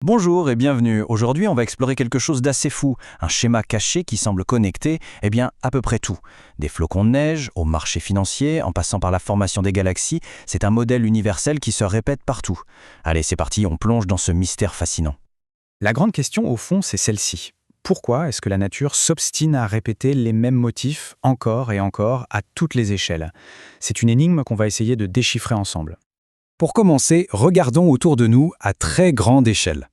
Bonjour et bienvenue. Aujourd'hui, on va explorer quelque chose d'assez fou, un schéma caché qui semble connecter, à peu près tout. Des flocons de neige au marché financier, en passant par la formation des galaxies, c'est un modèle universel qui se répète partout. Allez, c'est parti, on plonge dans ce mystère fascinant. La grande question, au fond, c'est celle-ci. Pourquoi est-ce que la nature s'obstine à répéter les mêmes motifs encore et encore à toutes les échelles? C'est une énigme qu'on va essayer de déchiffrer ensemble. Pour commencer, regardons autour de nous à très grande échelle.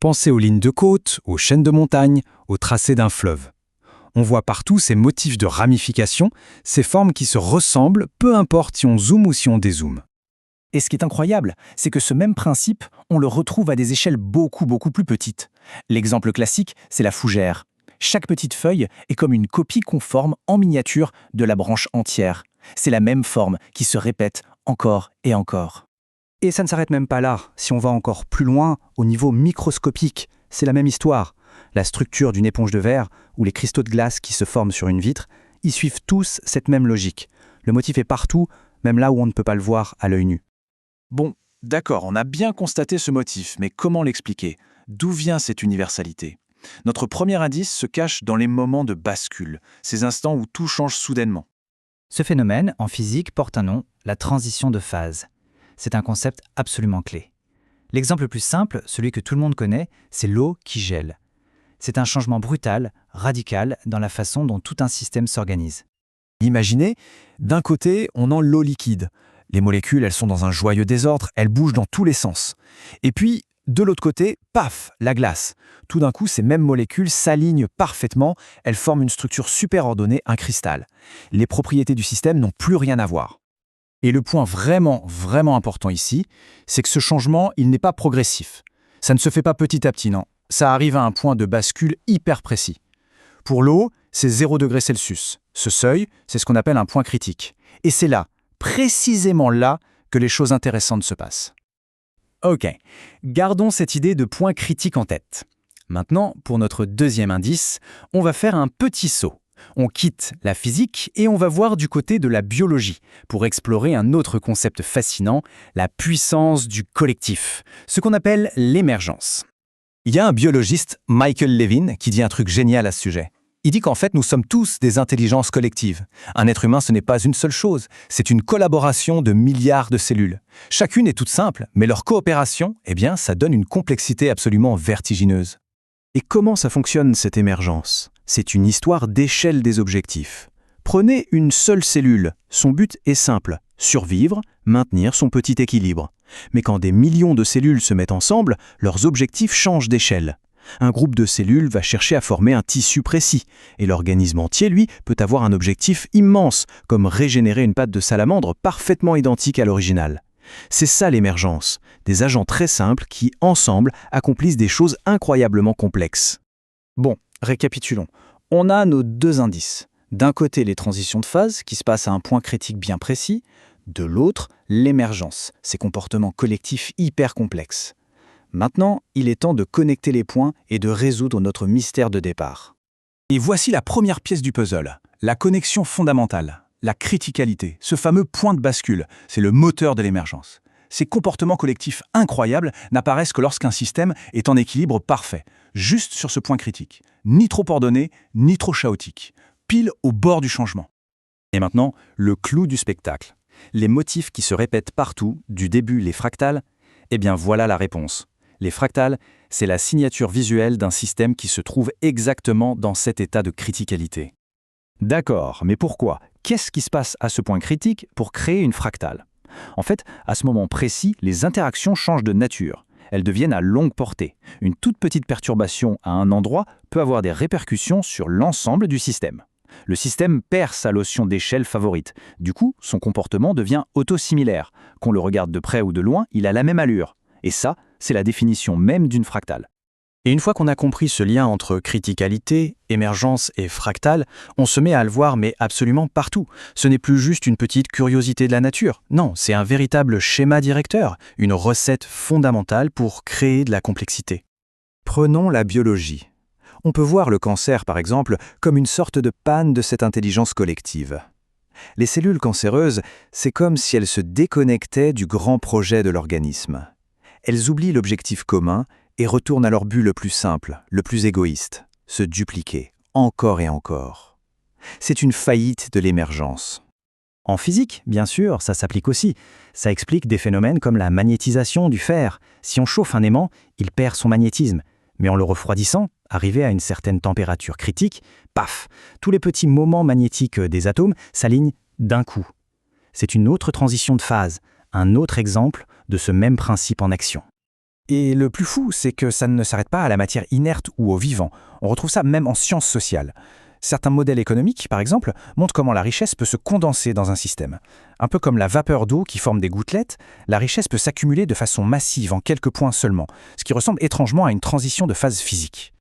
Pensez aux lignes de côte, aux chaînes de montagnes, aux tracés d'un fleuve. On voit partout ces motifs de ramification, ces formes qui se ressemblent, peu importe si on zoome ou si on dézoome. Et ce qui est incroyable, c'est que ce même principe, on le retrouve à des échelles beaucoup plus petites. L'exemple classique, c'est la fougère. Chaque petite feuille est comme une copie conforme en miniature de la branche entière. C'est la même forme qui se répète encore et encore. Et ça ne s'arrête même pas là. Si on va encore plus loin, au niveau microscopique, c'est la même histoire. La structure d'une éponge de verre ou les cristaux de glace qui se forment sur une vitre, ils suivent tous cette même logique. Le motif est partout, même là où on ne peut pas le voir à l'œil nu. Bon, d'accord, on a bien constaté ce motif, mais comment l'expliquer? D'où vient cette universalité? Notre premier indice se cache dans les moments de bascule, ces instants où tout change soudainement. Ce phénomène, en physique, porte un nom, la transition de phase. C'est un concept absolument clé. L'exemple le plus simple, celui que tout le monde connaît, c'est l'eau qui gèle. C'est un changement brutal, radical, dans la façon dont tout un système s'organise. Imaginez, d'un côté, on a l'eau liquide. Les molécules, elles sont dans un joyeux désordre, elles bougent dans tous les sens. Et puis, de l'autre côté, paf, la glace. Tout d'un coup, ces mêmes molécules s'alignent parfaitement, elles forment une structure super ordonnée, un cristal. Les propriétés du système n'ont plus rien à voir. Et le point vraiment important ici, c'est que ce changement, il n'est pas progressif. Ça ne se fait pas petit à petit, non. Ça arrive à un point de bascule hyper précis. Pour l'eau, c'est 0 degré Celsius. Ce seuil, c'est ce qu'on appelle un point critique. Et c'est là, précisément là, que les choses intéressantes se passent. Ok, gardons cette idée de point critique en tête. Maintenant, pour notre deuxième indice, on va faire un petit saut. On quitte la physique et on va voir du côté de la biologie pour explorer un autre concept fascinant, la puissance du collectif, ce qu'on appelle l'émergence. Il y a un biologiste, Michael Levin, qui dit un truc génial à ce sujet. Il dit qu'en fait, nous sommes tous des intelligences collectives. Un être humain, ce n'est pas une seule chose, c'est une collaboration de milliards de cellules. Chacune est toute simple, mais leur coopération, ça donne une complexité absolument vertigineuse. Et comment ça fonctionne, cette émergence? C'est une histoire d'échelle des objectifs. Prenez une seule cellule. Son but est simple, survivre, maintenir son petit équilibre. Mais quand des millions de cellules se mettent ensemble, leurs objectifs changent d'échelle. Un groupe de cellules va chercher à former un tissu précis, et l'organisme entier, lui, peut avoir un objectif immense, comme régénérer une patte de salamandre parfaitement identique à l'original. C'est ça l'émergence, des agents très simples qui, ensemble, accomplissent des choses incroyablement complexes. Bon, récapitulons. On a nos deux indices. D'un côté, les transitions de phase, qui se passent à un point critique bien précis. De l'autre, l'émergence, ces comportements collectifs hyper complexes. Maintenant, il est temps de connecter les points et de résoudre notre mystère de départ. Et voici la première pièce du puzzle, la connexion fondamentale, la criticalité, ce fameux point de bascule, c'est le moteur de l'émergence. Ces comportements collectifs incroyables n'apparaissent que lorsqu'un système est en équilibre parfait, juste sur ce point critique, ni trop ordonné, ni trop chaotique, pile au bord du changement. Et maintenant, le clou du spectacle. Les motifs qui se répètent partout, du début les fractales, voilà la réponse. Les fractales, c'est la signature visuelle d'un système qui se trouve exactement dans cet état de criticalité. D'accord, mais pourquoi? Qu'est-ce qui se passe à ce point critique pour créer une fractale? En fait, à ce moment précis, les interactions changent de nature. Elles deviennent à longue portée. Une toute petite perturbation à un endroit peut avoir des répercussions sur l'ensemble du système. Le système perd sa notion d'échelle favorite. Du coup, son comportement devient autosimilaire. Qu'on le regarde de près ou de loin, il a la même allure. Et ça, c'est la définition même d'une fractale. Et une fois qu'on a compris ce lien entre criticalité, émergence et fractale, on se met à le voir mais absolument partout. Ce n'est plus juste une petite curiosité de la nature. Non, c'est un véritable schéma directeur, une recette fondamentale pour créer de la complexité. Prenons la biologie. On peut voir le cancer, par exemple, comme une sorte de panne de cette intelligence collective. Les cellules cancéreuses, c'est comme si elles se déconnectaient du grand projet de l'organisme. Elles oublient l'objectif commun et retournent à leur but le plus simple, le plus égoïste, se dupliquer, encore et encore. C'est une faillite de l'émergence. En physique, bien sûr, ça s'applique aussi. Ça explique des phénomènes comme la magnétisation du fer. Si on chauffe un aimant, il perd son magnétisme. Mais en le refroidissant, arrivé à une certaine température critique, paf, tous les petits moments magnétiques des atomes s'alignent d'un coup. C'est une autre transition de phase, un autre exemple de ce même principe en action. Et le plus fou, c'est que ça ne s'arrête pas à la matière inerte ou au vivant. On retrouve ça même en sciences sociales. Certains modèles économiques, par exemple, montrent comment la richesse peut se condenser dans un système. Un peu comme la vapeur d'eau qui forme des gouttelettes, la richesse peut s'accumuler de façon massive en quelques points seulement, ce qui ressemble étrangement à une transition de phase physique.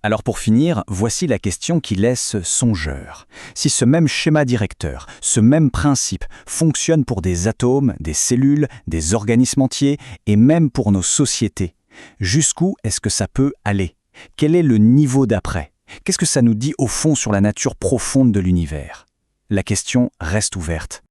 Alors pour finir, voici la question qui laisse songeur. Si ce même schéma directeur, ce même principe fonctionne pour des atomes, des cellules, des organismes entiers et même pour nos sociétés, jusqu'où est-ce que ça peut aller? Quel est le niveau d'après? Qu'est-ce que ça nous dit au fond sur la nature profonde de l'univers? La question reste ouverte.